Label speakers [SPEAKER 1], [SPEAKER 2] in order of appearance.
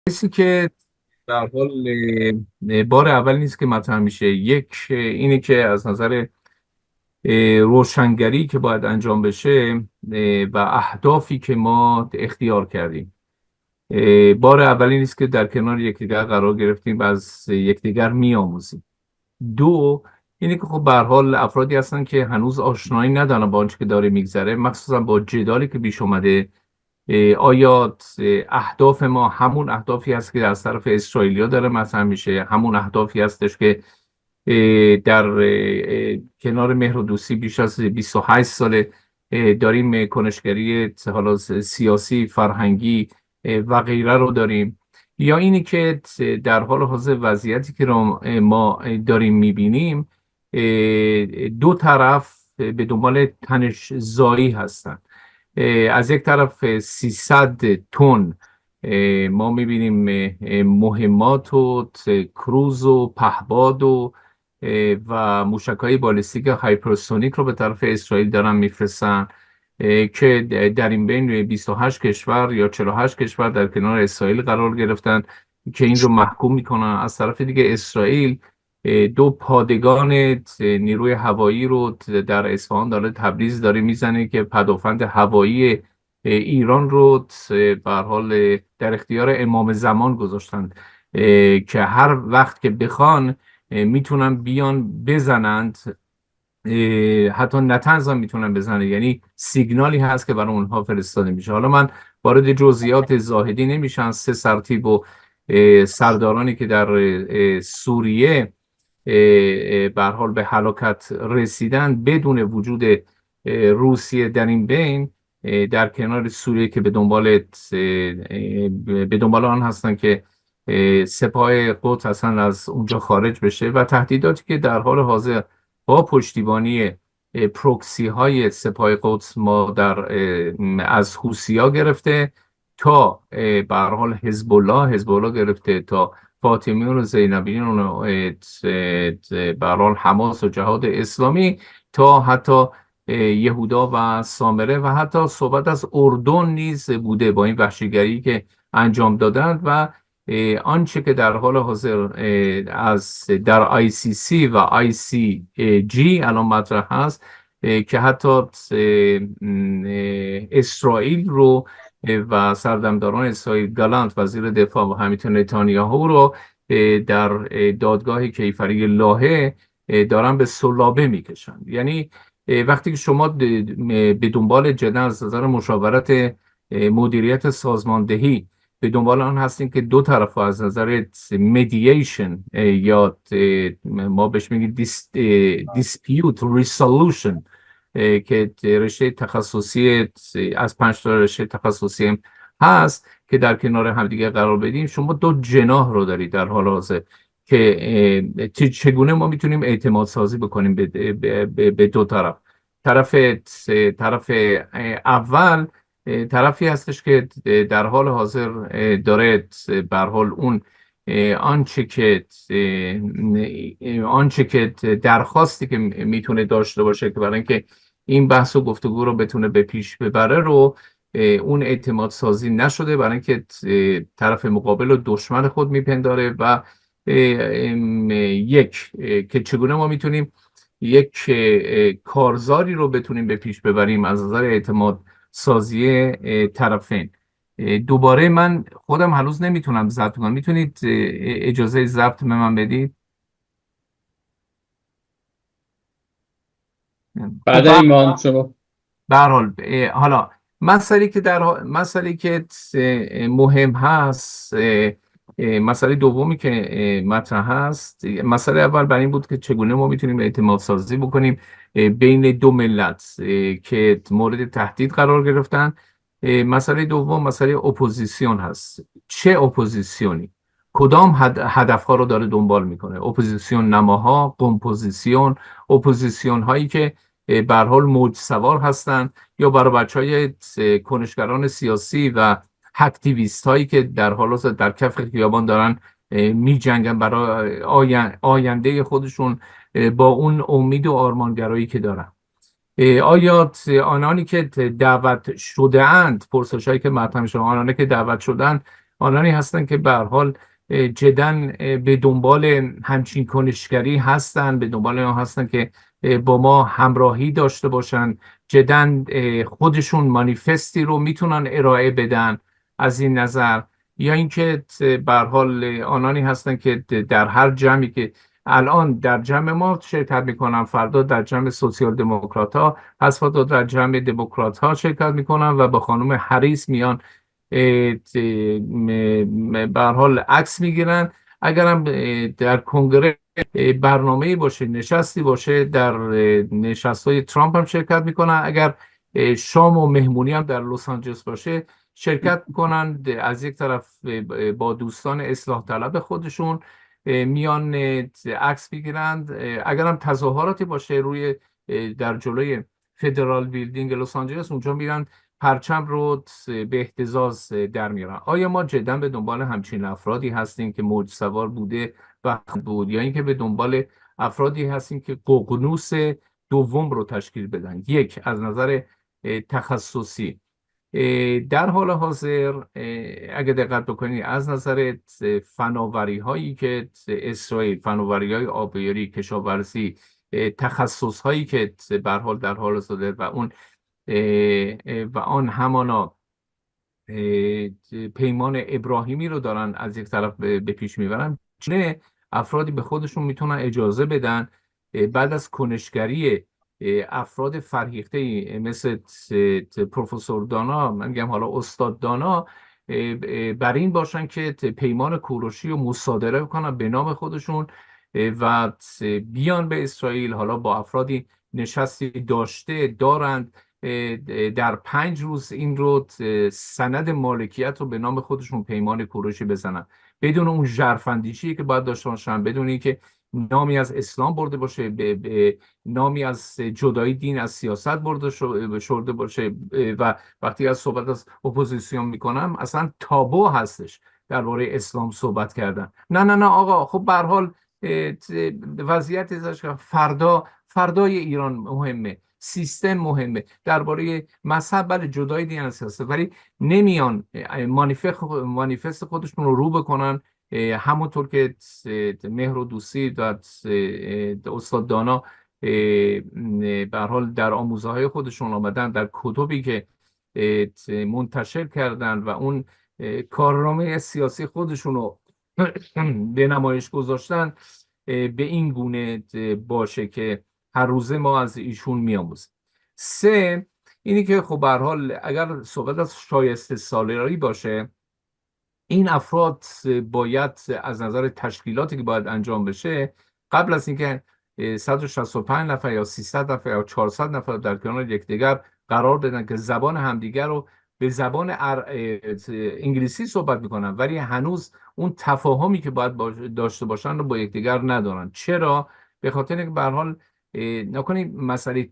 [SPEAKER 1] کسی که در حال بار اول نیست که مطرح میشه. یک اینه که از نظر روشنگری که باید انجام بشه و اهدافی که ما اختیار کردیم، بار اولی نیست که در کنار یکدیگر قرار گرفتیم و از یکدیگر میآموزیم. دو اینه که خب به هر حال افرادی هستن که هنوز آشنایی ندارن با آنچه که داره میگذره، مخصوصا با جدالی که پیش اومده. آیا اهداف ما همون اهدافی هست که از طرف اسرائیلیا داره مطرح میشه، همون اهدافی هستش که در کنار مهر و دوستی بیش از 28 ساله داریم کنشگری حالا سیاسی، فرهنگی و غیره رو داریم؟ یا اینی که در حال حاضر وضعیتی که رو ما داریم میبینیم، دو طرف به دنبال تنش زایی هستن. از یک طرف 300 تن ما میبینیم مهمات و کروز و پهباد و موشک‌های بالستیک هایپرسونیک رو به طرف اسرائیل دارن میفرستن، که در این بین 28 کشور یا 48 کشور در کنار اسرائیل قرار گرفتن که این رو محکوم میکنن. از طرف دیگه اسرائیل دو پادگان نیروی هوایی رو در اصفهان داره، تبریز داره میزنه که پدافند هوایی ایران رو به هر حال در اختیار امام زمان گذاشتن که هر وقت که بخوان میتونن بیان بزنند. حتی نتنز هم میتونن بزنن، یعنی سیگنالی هست که برای اونها فرستاده میشه. حالا من وارد جزئیات زاهدی نمیشم. سه سرتیپ و سردارانی که در سوریه به هر حال به هلاکت رسیدن بدون وجود روسیه در این بین، در کنار سوریه که به دنبال آن هستن که سپاه قدس اصلا از اونجا خارج بشه، و تهدیداتی که در حال حاضر با پشتیبانی پروکسی های سپاه قدس ما از حوثی‌ها گرفته تا به هر حال حزب الله گرفته تا فاطمیون و زینبیون و به هر حال حماس و جهاد اسلامی، تا حتی یهودا و سامره، و حتی صحبت از اردن نیز بوده با این وحشیگری که انجام دادند. و آنچه که در حال حاضر در ICC و ICG الان مطرح هست، که حتی اسرائیل رو و سردمداران اسرائیل، گالانت وزیر دفاع و همینطور نتانیاهو رو در دادگاه کیفری لاهه دارن به صلابه میکشن. یعنی وقتی که شما به دنبال جدا از نظر مشاورت مدیریت سازماندهی به دنبال آن هستیم که دو طرف از نظر مدییشن یا ما بهش میگیم دیسپیوت ریسولوشن، که رشته تخصصی از 5 تا رشته تخصصی هست که در کنار همدیگه قرار بدیم، شما دو جناح رو دارید در حال حاضر که چگونه ما میتونیم اعتماد سازی بکنیم به دو طرف. طرف اول طرفی هستش که در حال حاضر داره به هر حال اون آنچه که درخواستی که میتونه داشته باشه که برای اینکه این بحث و گفتگو رو بتونه به پیش ببره رو اون اعتماد سازی نشده، برای اینکه طرف مقابل رو دشمن خود میپنداره. و که چگونه ما میتونیم یک کارزاری رو بتونیم به پیش ببریم از نظر اعتماد سازی طرفین. دوباره من خودم هنوز نمیتونم ضبط کنم، میتونید اجازه ضبط به من بدید؟ خب
[SPEAKER 2] بعد ایمان شما.
[SPEAKER 1] به هر حال حالا مسئله که مهم هست، مسئله دومی که مطرح هست، مسئله اول برای این بود که چگونه ما میتونیم اعتماد سازی بکنیم بین دو ملت که مورد تهدید قرار گرفتن. مسئله دوم مسئله اپوزیسیون هست. چه اپوزیسیونی؟ کدام هدفها رو داره دنبال میکنه؟ اپوزیسیون نماها، کمپوزیسیون، اپوزیسیون هایی که به هر حال موج سوار هستن، یا برای بچهای کنشگران سیاسی و اکتیویست هایی که در حال حاضر در کف خیابان دارن می جنگن برای آینده خودشون با اون امید و آرمانگرایی که دارن. آیا آنانی که دعوت شده اند، پرسش هایی که مطرح شده، آنانی که دعوت شدن آنانی هستند که به هر حال جداً به دنبال همچین کنشگری هستند، به دنبال آن هستند که با ما همراهی داشته باشند، جداً خودشون مانیفستی رو میتونن ارائه بدن از این نظر. یا اینکه به هر حال آنانی هستند که در هر جمعی که الان در جمع ما شرکت میکنن، فردا در جمع سوسیال دموکرات ها، پس فردا در جمع دموکرات ها شرکت میکنن و با خانم هریس میان به هر حال عکس میگیرن. اگرم در کنگره برنامه‌ای باشه، نشستی باشه، در نشست‌های ترامپ هم شرکت میکنن. اگر شام و مهمونی هم در لس آنجلس باشه شرکت میکنن. از یک طرف با دوستان اصلاح طلب خودشون میان عکس بگیرند. اگرم تظاهراتی باشه روی در جلوی فدرال بیلدینگ لس آنجلس، اونجا میرن پرچم رو به اهتزاز در میارن. آیا ما جدا به دنبال همچین افرادی هستیم که موج سوار بوده و بود، یا اینکه به دنبال افرادی هستیم که ققنوس دوم رو تشکیل بدن؟ یک، از نظر تخصصی در حال حاضر اگه دقت بکنید از نظر فناوری هایی که اسرائیل، فناوری های آبیاری، کشاورزی، تخصص هایی که به هر حال در حال حاضر و آن همانا پیمان ابراهیمی رو دارن از یک طرف به پیش میبرن، چه افرادی به خودشون میتونن اجازه بدن بعد از کنشگری افراد فرهیخته مثل پروفسور دانا، من میگم حالا استاد دانا، بر این باشن که پیمان کوروشی رو مصادره کنن به نام خودشون و بیان به اسرائیل. حالا با افرادی نشستی دارند در 5 روز این رو سند مالکیت رو به نام خودشون پیمان کوروشی بزنن، بدون اون ژرفاندیشی که باید داشته باشن، بدون اینکه نامی از اسلام برده باشه، به نامی از جدایی دین از سیاست برده شده باشه. و وقتی از صحبت از اپوزیسیون میکنم اصلا تابو هستش درباره اسلام صحبت کردن. نه نه نه آقا، خب به هر حال وضعیت فردای ایران مهمه، سیستم مهمه، درباره مذهب بله جدای دین از سیاست، ولی نمیان مانیفست خودشون رو بکنن همونطور که مهر و دوستی و استاد دانا به هر حال در آموزه های خودشون آمدن، در کتبی که منتشر کردن و اون کارنامه سیاسی خودشون رو به نمایش گذاشتن، به این گونه باشه که هر روزه ما از ایشون میآموزیم. سه، اینی که خب به هر حال اگر صحبت از شایسته سالاری باشه، این افراد باید از نظر تشکیلاتی که باید انجام بشه قبل از اینکه 165 نفر یا 300 نفر یا 400 نفر در کنار یکدیگر قرار بدن که زبان همدیگر رو به زبان انگلیسی صحبت میکنن، ولی هنوز اون تفاهمی که باید داشته باشن رو با یکدیگر ندارن. چرا؟ به خاطر اینکه به هر حال نکنید مسئله